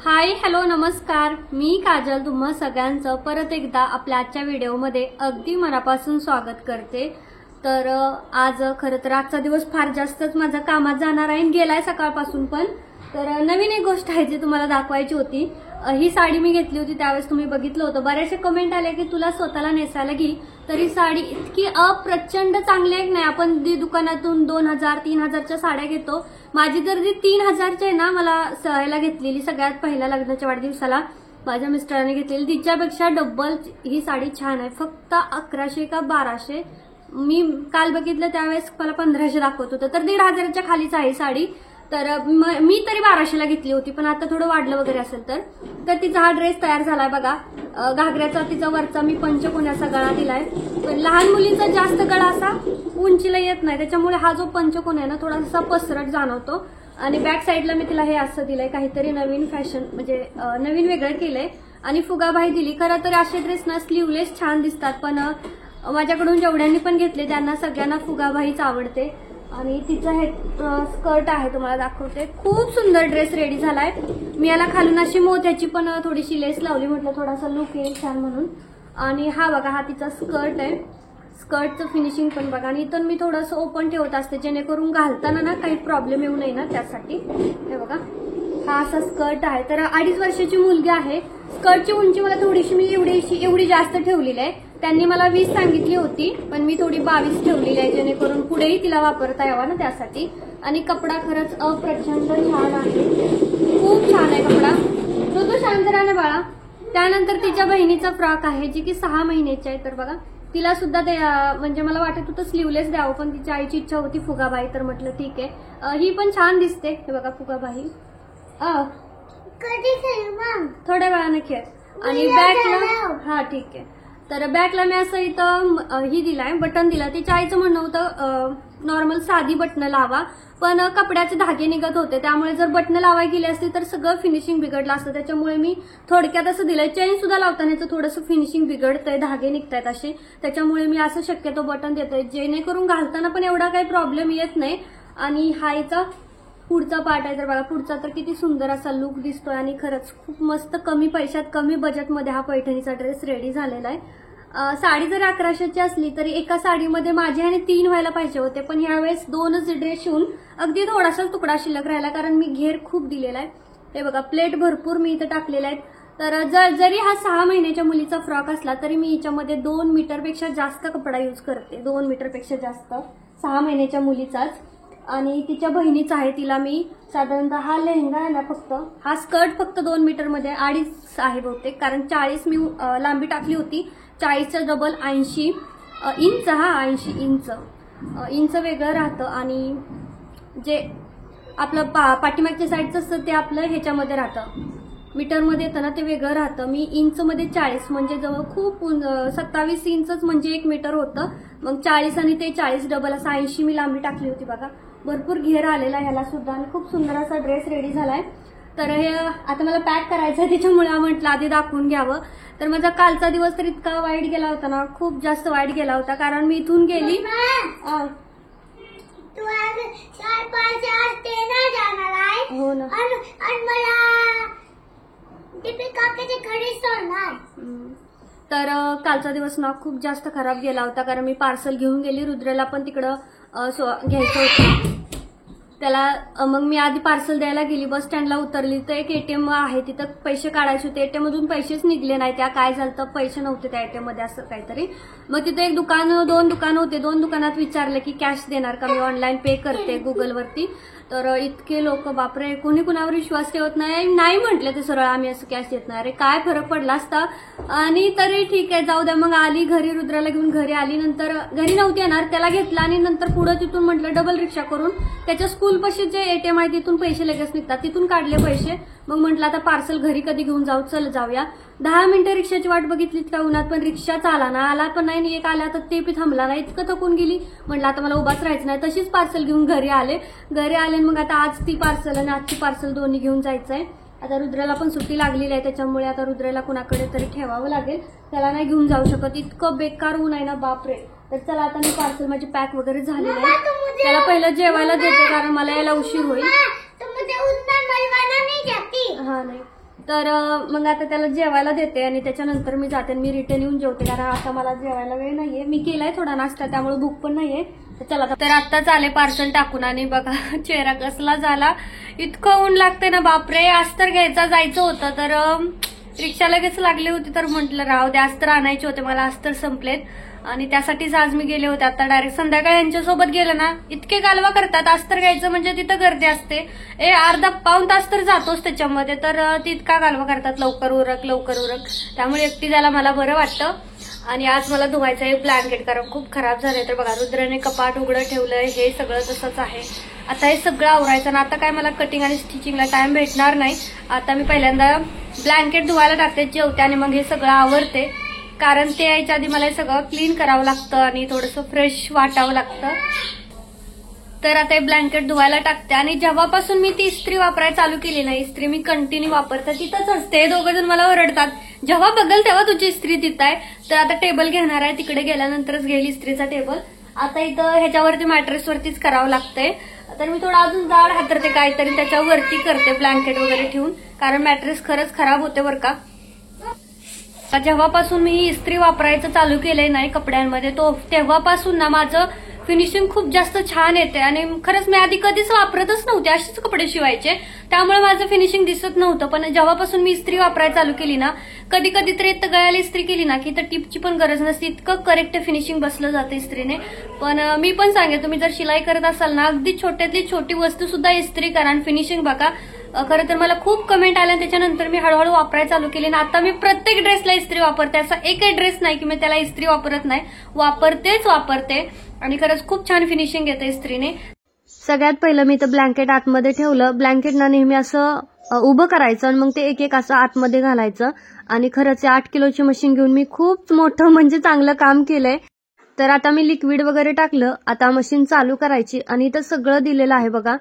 Hi hello नमस्कार, मी काजल तुम्हा सगळ्यांचं परत एकदा आपल्या आजच्या व्हिडिओमध्ये अगदी मनापासून स्वागत करते। तर आज खरं तर आजचा दिवस फार जास्तच माझा कामात जाणार आहे, गेलाय सकाळपासून पण। तर नवीन एक गोष्ट आहे जी तुम्हाला दाखवायची होती। ही साडी मी घेतली होती त्यावेळेस तुम्ही बघितलं होतं, बरेचसे कमेंट आले की तुला स्वतःला नेसायला घे। तर ही साडी इतकी अप्रचंड चांगली आहे नाही, आपण जी दुकानातून 2000-3000च्या साड्या घेतो, माझी तर जी 3000ची आहे ना, मला सहायला घेतलेली सगळ्यात पहिल्या लग्नाच्या वाढदिवसाला माझ्या मिस्टरांनी घेतलेली, तिच्यापेक्षा डबल ही साडी छान आहे। फक्त 1100 का 1200, मी काल बघितलं त्यावेळेस मला 1500 दाखवत होतं, तर 1500च्या खालीच आहे साडी। तर मी तरी 1200ला घेतली होती, पण आता थोडं वाढलं वगैरे असेल तर तिचा हा ड्रेस तयार झालाय बघा। घागऱ्याचा तिचा वरचा मी पंचकोन्याचा गळा दिलाय, पण लहान मुलीचा जास्त गळा असा उंचीला येत नाही, त्याच्यामुळे हा जो पंचकोन आहे ना थोडासा पसरट जाणवतो। आणि बॅक साईडला मी तिला हे असं दिलंय, काहीतरी नवीन फॅशन म्हणजे नवीन वेगळं केलंय आणि फुगाबाई दिली। खरं तर असे ड्रेस ना स्लीवलेस छान दिसतात, पण माझ्याकडून जेवढ्यांनी पण घेतले त्यांना सगळ्यांना फुगाबाईच आवडते। आणि तिचं हे स्कर्ट आहे, तुम्हाला दाखवते, खूप सुंदर ड्रेस रेडी झालाय। मी याला खालून अशी मोत्याची पण थोडीशी लेस लावली, म्हटलं थोडासा लुक येईल छान म्हणून। आणि हा बघा, हा तिचा स्कर्ट आहे, स्कर्टचं फिनिशिंग पण बघा। आणि इथून मी थोडंसं ओपन ठेवत असते जेणेकरून घालताना ना काही प्रॉब्लेम येऊ नये ना, त्यासाठी। हे बघा, हा असा स्कर्ट आहे। तर 2.5 वर्षाची मुलगी आहे। स्कर्टची उंची मला थोडीशी मी एवढी जास्त ठेवलेली आहे, त्यांनी मला 20 सांगितली होती, पण मी थोडी 22 ठेवलेली आहे जेणेकरून पुढेही तिला वापरता यावा ना, त्यासाठी। आणि कपडा खरंच अप्रचंड छान आहे, खूप छान आहे कपडा। तो शांत राहा ना बाळा। त्यानंतर तिच्या बहिणीचा फ्रॉक आहे जी की 6 महिन्याची आहे। तर बघा, तिला सुद्धा म्हणजे मला वाटत होतं स्लीवलेस द्यावं, पण तिच्या आईची इच्छा होती फुगाबाई, तर म्हटलं ठीक आहे। ही पण छान दिसते, हे बघा फुगाबाई। थोड्या वेळाने खेळ। आणि बॅकला, हा ठीक आहे, तर बॅकला मी असं इथं ही दिलाय, बटन दिला। तिच्या आईचं म्हणणं होतं नॉर्मल साधी बटन लावा, पण कपड्याचे धागे निघत होते, त्यामुळे जर बटन लावाय गेली असती तर सगळं फिनिशिंग बिघडलं असतं, त्याच्यामुळे मी थोडक्यात असं दिलंय। चेन सुद्धा लावताना थोडंसं फिनिशिंग बिघडतंय, धागे निघतायत असे, त्याच्यामुळे मी असं शक्यतो बटन देतोय जेणेकरून घालताना पण एवढा काही प्रॉब्लेम येत नाही। आणि हा याचा पुढचा पार्ट आहे, तर बघा पुढचा तर किती सुंदर असा लुक दिसतोय आणि खरंच खूप मस्त कमी पैशात कमी बजेटमध्ये हा पैठणीचा ड्रेस रेडी झालेला आहे। साडी जर 1100ची असली तरी एका साडीमध्ये माझे आणि 3 व्हायला पाहिजे होते, पण यावेळेस 2च ड्रेस शिवून अगदी थोडासा तुकडा शिल्लक राहिला, कारण मी घेर खूप दिलेला आहे। हे बघा, प्लेट भरपूर मी इथं टाकलेल्या आहेत। तर जरी हा 6 महिन्याच्या मुलीचा फ्रॉक असला तरी मी याच्यामध्ये 2 मीटरपेक्षा जास्त कपडा यूज करते, 2 मीटरपेक्षा जास्त, 6 महिन्याच्या मुलीचाच। आणि तिच्या बहिणीचा आहे, तिला मी साधारणतः हा लेहंगा आहे ना, फक्त हा स्कर्ट फक्त 2 मीटरमध्ये 2.5 आहे बहुतेक, कारण 40 मी लांबी टाकली होती, 40च्या डबल 80 इंच, हा 80 इंच वेगळं राहतं। आणि जे आपलं पाठीमागच्या साईडचं असतं ते आपलं ह्याच्यामध्ये राहतं, मीटरमध्ये येतं ना, ते वेगळं राहतं। मी इंचमध्ये 40 म्हणजे जवळ खूप 27 इंचच म्हणजे 1 मीटर होतं, मग 40 आणि ते 40 डबल असं 80 मी लांबी टाकली होती बघा। भरपूर घेर आलेला ह्याला सुद्धा आणि खूप सुंदर असा ड्रेस रेडी झालाय। तर हे आता मला पॅक करायचं आहे, त्याच्यामुळे म्हटलं आधी दाखवून घ्यावं। तर माझा कालचा दिवस तर इतका वाईट गेला होता ना, खूप जास्त वाईट गेला होता, कारण मी इथून गेली हो ना, तर कालचा दिवस ना खूप जास्त खराब गेला होता, कारण मी पार्सल घेऊन गेली, रुद्रला पण तिकडं घ्यायचं होतं त्याला। मग मी आधी पार्सल द्यायला गेली, बस स्टँडला उतरली तर एक एटीएम आहे, तिथं पैसे काढायचे होते, एटीएम मधून पैसेच निघले नाही, त्या काय झालं तर पैसे नव्हते त्या एटीएम मध्ये असं काहीतरी। मग तिथे एक दुकान, 2 दुकान होते, 2 दुकानात विचारलं की कॅश देणार का, मी ऑनलाईन पे करते गुगलवरती। तर इतके लोक, बापरे, कोणी कुणावर विश्वास ठेवत नाही म्हटलं ते सरळ, आम्ही असं कॅश देत नाही। अरे काय फरक पडला असता, आणि तरी ठीक आहे जाऊ द्या। मग आली घरी, रुद्राला घेऊन घरी आली, नंतर घरी नव्हती येणार, त्याला घेतला आणि नंतर पुढे तिथून म्हटलं डबल रिक्षा करून त्याच्या स्कूल पाशी जे एटीएम आहे तिथून पैसे लगेच निघतात, तिथून काढले पैसे। मग म्हटलं आता पार्सल घरी कधी घेऊन जाऊ, चल जाऊया। 10 मिनिटं रिक्षाची वाट बघितली त्या उन्हात, पण रिक्षाच आला पण नाही, एक आला तर ते पण थांबला नाही, इतकं थकून गेली, म्हटलं आता मला उभाच राहायचं नाही, तशीच पार्सल घेऊन घरी आले। मग आता आज ती पार्सल आणि आजची पार्सल दोन्ही घेऊन जायचंय। आता रुद्राला पण सुट्टी लागलेली आहे, त्याच्यामुळे आता रुद्राला कुणाकडे तरी ठेवावं लागेल, त्याला नाही घेऊन जाऊ शकत, इतकं बेकार ऊन आहे ना, बापरे। तर चला आता मी पार्सल माझी पॅक वगैरे झालेली आहे, त्याला पहिलं जेवायला देते कारण मला यायला उशीर होईल। हा नाही, तर मग आता त्याला जेवायला देते आणि त्याच्यानंतर मी जाते, मी रिटर्न येऊन जेवते, कारण आता मला जेवायला वेळ नाहीये. मी केलाय थोडा नाश्ता, त्यामुळे भूक पण नाहीये. चला तर आत्ताच आले पार्सल टाकून आणि बघा चेहरा कसला झाला, इतकं ऊन लागते ना बापरे. अस्तर घ्यायचा जायचं होतं तर रिक्षा लगेच लागली होती, तर म्हटलं राहू दे, अस्तर आणायचे होते मला, अस्तर संपलेत आणि त्यासाठीच आज मी गेले होते. आता डायरेक्ट संध्याकाळी यांच्यासोबत गेलं ना, इतके कालवा करतात. अस्तर घ्यायचं म्हणजे तिथं गर्दी असते, अर्धा पाऊण तास तर जातोच त्याच्यामध्ये, तर ती इतका कालवा करतात, लवकर उरक लवकर उरक. त्यामुळे एकटी जायला मला बरं वाटतं. आणि आज मला धुवायचं आहे ब्लँकेट, कारण खूप खराब झालंय. तर बघा रुद्राने कपाट उघडं ठेवलंय, हे सगळं तसंच आहे. आता हे सगळं आवरायचं ना, आता काय मला कटिंग आणि स्टिचिंगला टाइम भेटणार नाही. आता मी पहिल्यांदा ब्लँकेट धुवायला टाकते, जेवते आणि मग हे सगळं आवरते, कारण ते यायच्या आधी मला हे सगळं क्लीन करावं लागतं आणि थोडंसं फ्रेश वाटावं लागतं. तर आता हे ब्लँकेट धुवायला टाकते. आणि जेव्हापासून मी ती इस्त्री वापरायला चालू केली ना, इस्त्री मी कंटिन्यू वापरते, तिथंच असते. दोघं जण मला ओरडतात, जेव्हा बघल तेव्हा तुझी इस्त्री तिथं आहे. तर आता टेबल घेणार आहे, तिकडे गेल्यानंतरच घेईल इस्त्रीचा टेबल. आता इथं ह्याच्यावरती मॅट्रेसवरतीच करावं लागतंय. तर मी थोडा अजून जाड हातरते काहीतरी, त्याच्यावरती करते ब्लँकेट वगैरे ठेवून, कारण मॅट्रेस खरंच खराब होते बरं का. जेव्हापासून मी ही इस्त्री वापरायचं चालू केलंय नाही कपड्यांमध्ये, तेव्हापासून ना माझं फिनिशिंग खूप जास्त छान येते. आणि खरंच मी आधी कधीच वापरतच नव्हते, असेच कपडे शिवायचे, त्यामुळे माझं फिनिशिंग दिसत नव्हतं. पण जेव्हापासून मी इस्त्री वापरायला चालू केली ना, कधी कधी तर गळ्याला इस्त्री केली ना की तर टिपची पण गरज नसते, इतकं करेक्ट फिनिशिंग बसलं जातं इस्त्रीने. पण मी पण सांगेन, तुम्ही जर शिलाई करत असाल ना, अगदी छोट्यातली छोटी वस्तू सुद्धा इस्त्री करा आणि फिनिशिंग बघा. खरं तर मला खूप कमेंट आल्या, त्याच्यानंतर मी हळूहळू वापरायला चालू केली ना, आता मी प्रत्येक ड्रेसला इस्त्री वापरते. असा एकही ड्रेस नाही की मी त्याला इस्त्री वापरत नाही, वापरते आणि खरंच खूप छान फिनिशिंग येते इस्त्रीने. सगळ्यात पहिलं मी तर ब्लँकेट आतमध्ये ठेवलं. ब्लँकेट ना नेहमी असं उभं करायचं आणि मग ते एक एक असं आतमध्ये घालायचं. आणि खरंच 8 किलोची मशीन घेऊन मी खूप मोठं म्हणजे चांगलं काम केलंय. तर आता मी लिक्विड वगैरे टाकलं, आता मशीन चालू करायची. आणि इथं सगळं दिलेलं आहे बघा.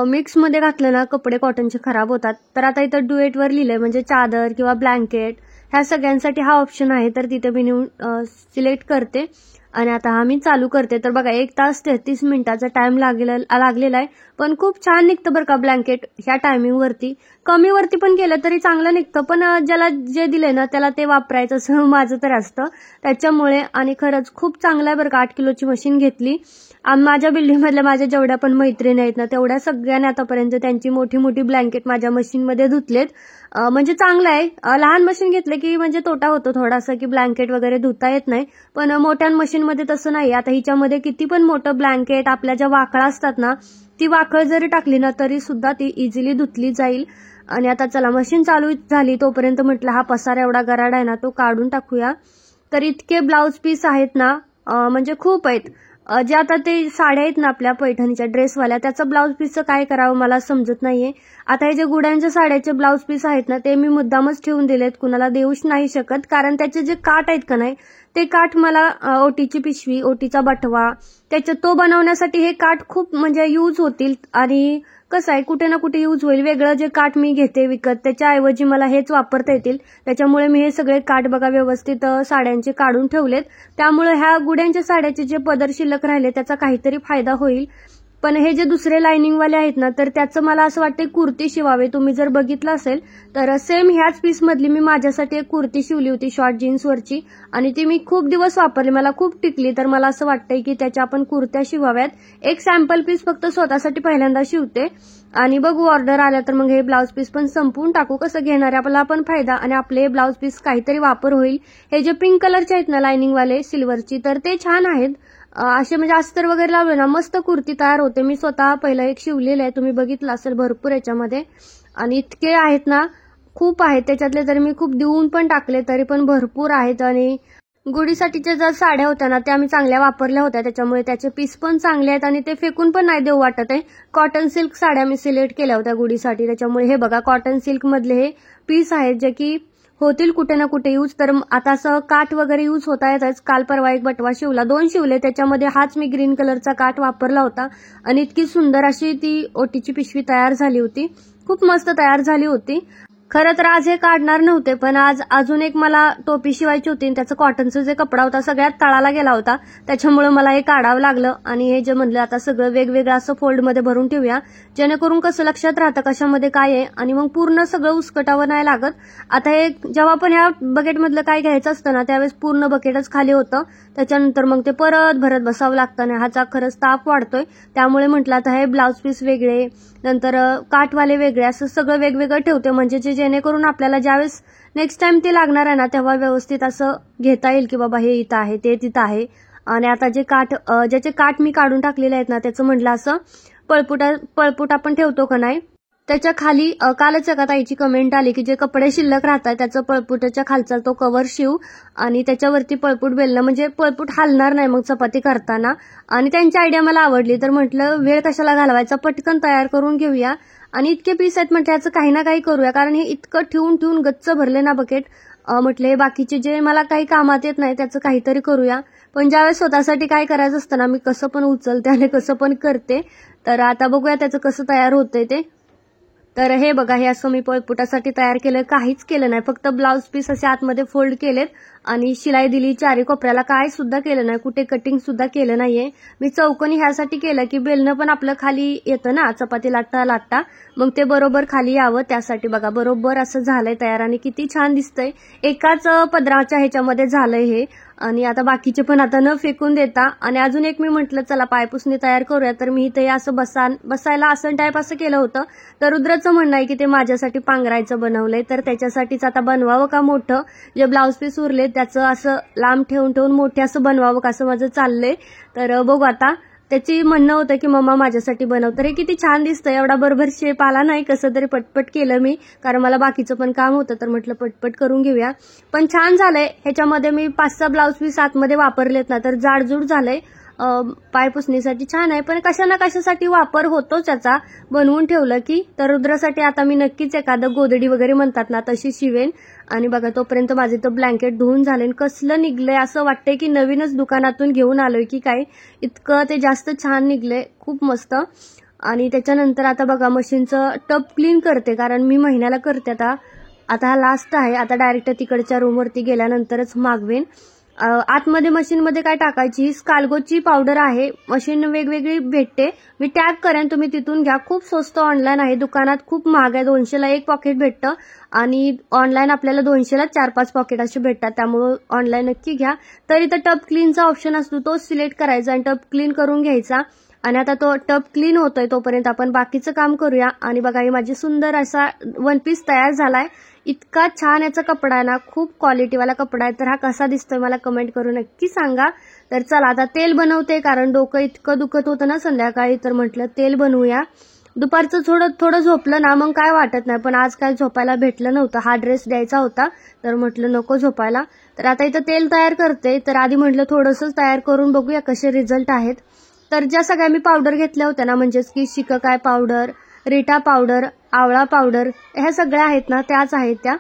मिक्स मध्ये घातलं ना कपडे कॉटनचे खराब होतात. तर आता इथं डुएट वर लिहिलंय, म्हणजे चादर किंवा ब्लँकेट ह्या सगळ्यांसाठी हा ऑप्शन आहे. तर तिथे मी नेऊन सिलेक्ट करते आणि आता हा मी चालू करते. तर बघा 1 तास 33 मिनिटाचा टाइम लागलेला आहे, पण खूप छान निघतं बरं का ब्लँकेट ह्या टायमिंग वरती. कमी वरती पण केलं तरी चांगलं निघतं, पण ज्याला जे दिलंय ना त्याला ते वापरायचं असं माझं तर असतं त्याच्यामुळे. आणि खरंच खूप चांगलं आहे बरं का. 8 किलोची मशीन घेतली. माझ्या बिल्डिंग मधल्या माझ्या जेवढ्या पण मैत्रिणी आहेत ना, तेवढ्या सगळ्यांनी आतापर्यंत त्यांची मोठी मोठी ब्लँकेट माझ्या मशीनमध्ये धुतलेत. म्हणजे चांगलं आहे. लहान मशीन घेतलं की म्हणजे तोटा होतो थोडासा, की ब्लँकेट वगैरे धुता येत नाही, पण मोठ्या मशीनमध्ये तसं नाही. आता हिच्यामध्ये किती पण मोठं ब्लँकेट, आपल्या ज्या वाकळा असतात ना, ती वाकळ जरी टाकली ना तरी सुद्धा ती इझिली धुतली जाईल. आणि आता चला मशीन चालू झाली तोपर्यंत म्हटलं हा पसारा एवढा गराडा आहे ना तो काढून टाकूया. तर इतके ब्लाउज पीस आहेत ना, म्हणजे खूप आहेत. जे आता ते साड्या आहेत ना आपल्या पैठणीच्या ड्रेसवाल्या, त्याचं ब्लाउज पीसचं काय करावं मला समजत नाहीये. आता हे जे गुड्यांच्या साड्याचे ब्लाउज पीस आहेत ना, ते मी मुद्दामच ठेवून दिलेत, कुणाला देऊच नाही शकत, कारण त्याचे जे काठ आहेत का नाही, ते काठ मला ओटीची पिशवी, ओटीचा बटवा, त्याच्यात तो बनवण्यासाठी हे काठ खूप म्हणजे यूज होतील. आणि कसं आहे, कुठे ना कुठे यूज होईल. वेगळं जे काठ मी घेते विकत त्याच्याऐवजी मला हेच वापरता येतील, त्याच्यामुळे मी हे सगळे काठ बघा व्यवस्थित साड्यांचे काढून ठेवलेत. त्यामुळे ह्या गुड्यांच्या साड्याचे जे पदर शिल्लक राहिले त्याचा काहीतरी फायदा होईल. पण हे जे दुसरे लाइनिंगवाले आहेत ना, तर त्याचं मला असं वाटतं कुर्ती शिवावे. तुम्ही जर बघितलं असेल तर सेम ह्याच पीस मधली मी माझ्यासाठी एक कुर्ती शिवली होती शॉर्ट जीन्सवरची, आणि ती मी खूप दिवस वापरली, मला खूप टिकली. तर मला असं वाटतंय की त्याच्या आपण कुर्त्या शिवाव्यात. एक सॅम्पल पीस फक्त स्वतःसाठी पहिल्यांदा शिवते आणि बघू ऑर्डर आल्या तर मग हे ब्लाउज पीस पण संपवून टाकू. कसं घेणार आपला पण फायदा आणि आपले ब्लाउज पीस काहीतरी वापर होईल. हे जे पिंक कलरचे आहेत ना लाइनिंगवाले सिल्वरची, तर ते छान आहेत. असे म्हणजे अस्तर वगैरे लावले ना मस्त कुर्ती तयार होते. मी स्वतः पहिला एक शिवलेलं आहे, तुम्ही बघितलं असेल भरपूर याच्यामध्ये. आणि इतके आहेत ना, खूप आहेत त्याच्यातले, तरी मी खूप देऊन पण टाकले, तरी पण भरपूर आहेत. आणि गुढीसाठीच्या ज्या साड्या होत्या ना त्या मी चांगल्या वापरल्या होत्या, त्याच्यामुळे त्याचे पीस पण चांगले आहेत आणि ते फेकून पण नाही देऊ वाटत आहे. कॉटन सिल्क साड्या मी सिलेक्ट केल्या होत्या गुढीसाठी, त्याच्यामुळे हे बघा कॉटन सिल्क मधले हे पीस आहेत जे की होतील कुठे ना कुठे यूज. तर आता असं काठ वगैरे यूज होता येतच. काल परवा एक बटवा शिवला, 2 शिवले, त्याच्यामध्ये हाच मी ग्रीन कलरचा काठ वापरला होता आणि इतकी सुंदर अशी ती ओटीची पिशवी तयार झाली होती, खूप मस्त तयार झाली होती. खरं तर आज हे काढणार नव्हते, पण आज अजून एक मला टोपी शिवायची होती आणि त्याचं कॉटनचं जे कपडा होता सगळ्यात तळाला गेला होता, त्याच्यामुळे मला हे काढावं लागलं. आणि हे जे म्हणलं आता सगळं वेगवेगळं असं फोल्डमध्ये भरून ठेवूया, जेणेकरून कसं लक्षात राहतं कशामध्ये काय आहे आणि मग पूर्ण सगळं उसकटावं नाही लागत. आता हे जेव्हा पण ह्या बकेटमधलं काय घ्यायचं असतं ना त्यावेळेस पूर्ण बकेटच खाली होतं, त्याच्यानंतर मग ते परत भरत बसावं लागतं ना, ह्याचा खरंच ताप वाढतोय. त्यामुळे म्हटलं आता हे ब्लाऊज पीस वेगळे, नंतर काठवाले वेगळे, असं सगळं वेगवेगळं ठेवते, म्हणजे जेणेकरून आपल्याला ज्यावेळेस नेक्स्ट टाइम ते लागणार आहे ना तेव्हा व्यवस्थित असं घेता येईल की बाबा हे इथं आहे ते तिथं आहे. आणि आता जे ज्याचे काठ मी काढून टाकलेले आहेत ना त्याचं म्हटलं असं पळपुट आपण ठेवतो का नाही त्याच्या खाली कालच एका ताईची कमेंट आली की जे कपडे शिल्लक राहतात त्याचं पळपुटाच्या खालचा तो कव्हर शिव आणि त्याच्यावरती पळपुट बेलणं, म्हणजे पळपुट हलणार नाही मग चपाती करताना. आणि त्यांची आयडिया मला आवडली, तर म्हटलं वेळ कशाला घालवायचा, पटकन तयार करून घेऊया. आणि इतके पीस आहेत म्हटलं याचं काही ना काही करूया, कारण हे इतकं ठेवून गच्च भरले ना बकेट. म्हटले हे बाकीचे जे मला काही कामात येत नाही त्याचं काहीतरी करूया. पण ज्यावेळेस स्वतःसाठी काय करायचं असतं ना मी कसं पण उचलते आणि कसं पण करते. तर आता बघूया त्याचं कसं तयार होतंय ते. तर हे बघा, हे असं मी पळपुटासाठी तयार केलं, काहीच केलं नाही, फक्त ब्लाऊज पीस असे आतमध्ये फोल्ड केलेत आणि शिलाई दिली चारी कोपऱ्याला, काय सुद्धा केलं नाही, कुठे कटिंग सुद्धा केलं नाहीये. मी चौकोनी ह्यासाठी केलं की बेलणं पण आपलं खाली येतं ना चपाती लाटता, मग ते बरोबर खाली यावं, त्यासाठी बघा बरोबर असं झालंय तयार आणि किती छान दिसतंय. एकाच पदराच्या ह्याच्यामध्ये झालंय हे. आणि आता बाकीचे पण आता न फेकून देता. आणि अजून एक मी म्हटलं चला पायपुसणी तयार करूया, तर मी इथे असं बसायला आसन टाईप असं केलं होतं. तर रुद्राचं म्हणणं आहे की ते माझ्यासाठी पांघरायचं बनवलंय, तर त्याच्यासाठीच आता बनवावं का मोठं, जे ब्लाऊज पीस उरले त्याचं असं लांब ठेवून मोठे असं बनवावं का असं माझं चाललंय. तर बघू आता, त्याची म्हणणं होतं की मम्मा माझ्यासाठी बनव. तर हे किती छान दिसतंय, एवढा बरोबर शेप आला नाही, कसं तरी पटपट केलं मी, कारण मला बाकीचं पण काम होतं, तर म्हटलं पटपट करून घेऊया. पण छान झालंय. ह्याच्यामध्ये मी 5-6 ब्लाऊज पीस आतमध्ये वापरलेत ना, तर जाडजूड झालंय. पायपुसणीसाठी छान आहे, पण कशा ना कशासाठी वापर होतोच याचा, बनवून ठेवलं की. तर रुद्रासाठी आता मी नक्कीच एखादं गोदडी वगैरे म्हणतात ना तशी शिवेन. आणि बघा तोपर्यंत माझे तो ब्लँकेट धुवून झाले, कसलं निघलंय असं वाटतंय की नवीनच दुकानातून घेऊन आलोय की काय, इतकं ते जास्त छान निघलंय, खूप मस्त. आणि त्याच्यानंतर आता बघा मशीनचं टब क्लीन करते, कारण मी महिन्याला करते आता हा लास्ट आहे. आता डायरेक्ट तिकडच्या रूमवरती गेल्यानंतरच मागवेन. आतमध्ये मशीनमध्ये काय टाकायची, ही स्काल्गोची पावडर आहे, मशीन वेगवेगळी भेटते, मी टॅग करेन, तुम्ही तिथून घ्या, खूप स्वस्त ऑनलाईन आहे. दुकानात खूप महाग आहे, 200ला 1 पॉकेट भेटतं आणि ऑनलाईन आपल्याला 200ला 4-5 पॉकेट असे भेटतात, त्यामुळे ऑनलाईन नक्की घ्या. तर इथं टब क्लीनचा ऑप्शन असतो, तो सिलेक्ट करायचा आणि टब क्लीन करून घ्यायचा. आणि आता तो टब क्लीन होतोय तोपर्यंत आपण बाकीचं काम करूया. आणि बघा ही माझी सुंदर असा वन पीस तयार झालाय, इतका छान याचा कपडा आहे ना, खूप क्वालिटीवाला कपडा आहे. तर हा कसा दिसतोय मला कमेंट करून नक्की सांगा. तर चला आता तेल बनवते, कारण डोकं इतकं दुखत होतं ना संध्याकाळी, तर म्हटलं तेल बनवूया. दुपारचं थोडं झोपलं ना मग काय वाटत नाही, पण आज काय झोपायला भेटलं नव्हतं, हा ड्रेस द्यायचा होता, तर म्हटलं नको झोपायला. तर आता इथं तेल तयार करते, तर आधी म्हटलं थोडंसंच तयार करून बघूया कसे रिझल्ट आहेत. तर ज्या सगळ्या मी पावडर घेतल्या होत्या ना, म्हणजेच की शिकाकाय पावडर, रिटा पावडर, आवळा पावडर, ह्या सगळ्या आहेत ना त्याच आहेत त्या.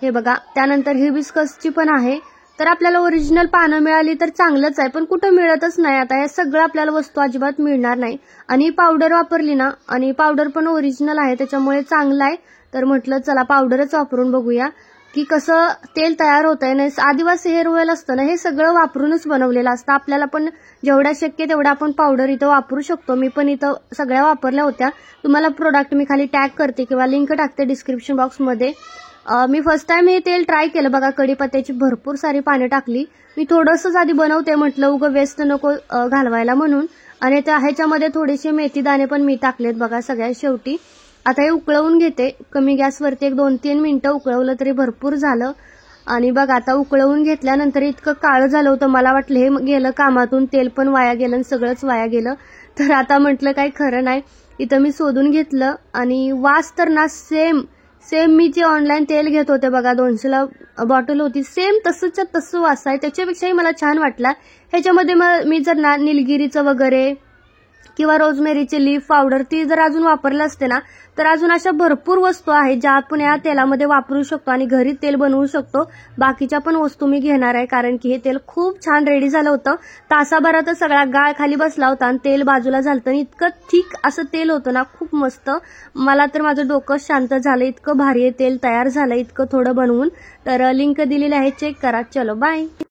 हे बघा, त्यानंतर हिबिस्कसची पण आहे. तर आपल्याला ओरिजिनल पानं मिळाली तर चांगलंच आहे, पण कुठं मिळतच नाही. आता हे सगळं आपल्याला वस्तू अजिबात मिळणार नाही. आणि पावडर वापरली ना, आणि पावडर पण ओरिजिनल आहे त्याच्यामुळे चांगलं आहे. तर म्हटलं चला पावडरच वापरून बघूया की कसं तेल तयार होत आहे. आदिवासी हेअर ऑइल असतं ना, हे सगळं वापरूनच बनवलेलं असतं. आपल्याला पण जेवढ्या शक्य तेवढा आपण पावडर इथं वापरू शकतो. मी पण इथं सगळ्या वापरल्या होत्या. तुम्हाला प्रोडक्ट मी खाली टॅग करते किंवा लिंक टाकते डिस्क्रिप्शन बॉक्समध्ये. मी फर्स्ट टाइम हे तेल ट्राय केलं. बघा कढीपत्त्याची भरपूर सारी पाने टाकली. मी थोडंसंच आधी बनवते, म्हटलं उगं वेस्ट नको घालवायला म्हणून. आणि ह्याच्यामध्ये थोडेसे मेथी दाणे पण मी टाकलेत बघा सगळ्यात शेवटी. आता हे उकळवून घेते कमी गॅसवरती, 1-2-3 मिनिटं उकळवलं तरी भरपूर झालं. आणि बघा आता उकळवून घेतल्यानंतर इतकं काळं झालं होतं, मला वाटलं हे गेलं कामातून, तेल पण वाया गेलं आणि सगळंच वाया गेलं. तर आता म्हटलं काही खरं नाही, इथं मी शोधून घेतलं. आणि वास तर ना सेम मी जे ऑनलाईन तेल घेत होते बघा, 200ला बॉटल होती, सेम तसंच्या तसं वास आहे, त्याच्यापेक्षाही मला छान वाटला. ह्याच्यामध्ये मी जर ना निलगिरीचं वगैरे किंवा रोजमेरीची लीफ पावडर ती जर अजून वापरली असते ना तर अजून अशा भरपूर वस्तू आहेत ज्या आपण या तेलामध्ये वापरू शकतो आणि घरी तेल बनवू शकतो. बाकीच्या पण वस्तू मी घेणार आहे कारण की हे तेल खूप छान रेडी झालं होतं. तासाभरातच सगळा गाळ खाली बसला होता आणि तेल बाजूला झालं आणि इतकं थिक असं तेल होतं ना, खूप मस्त. मला तर माझं डोकं शांत झालं, इतकं भारी तेल तयार झालं इतकं थोडं बनवून. तर लिंक दिलेली आहे, चेक करा. चलो बाय.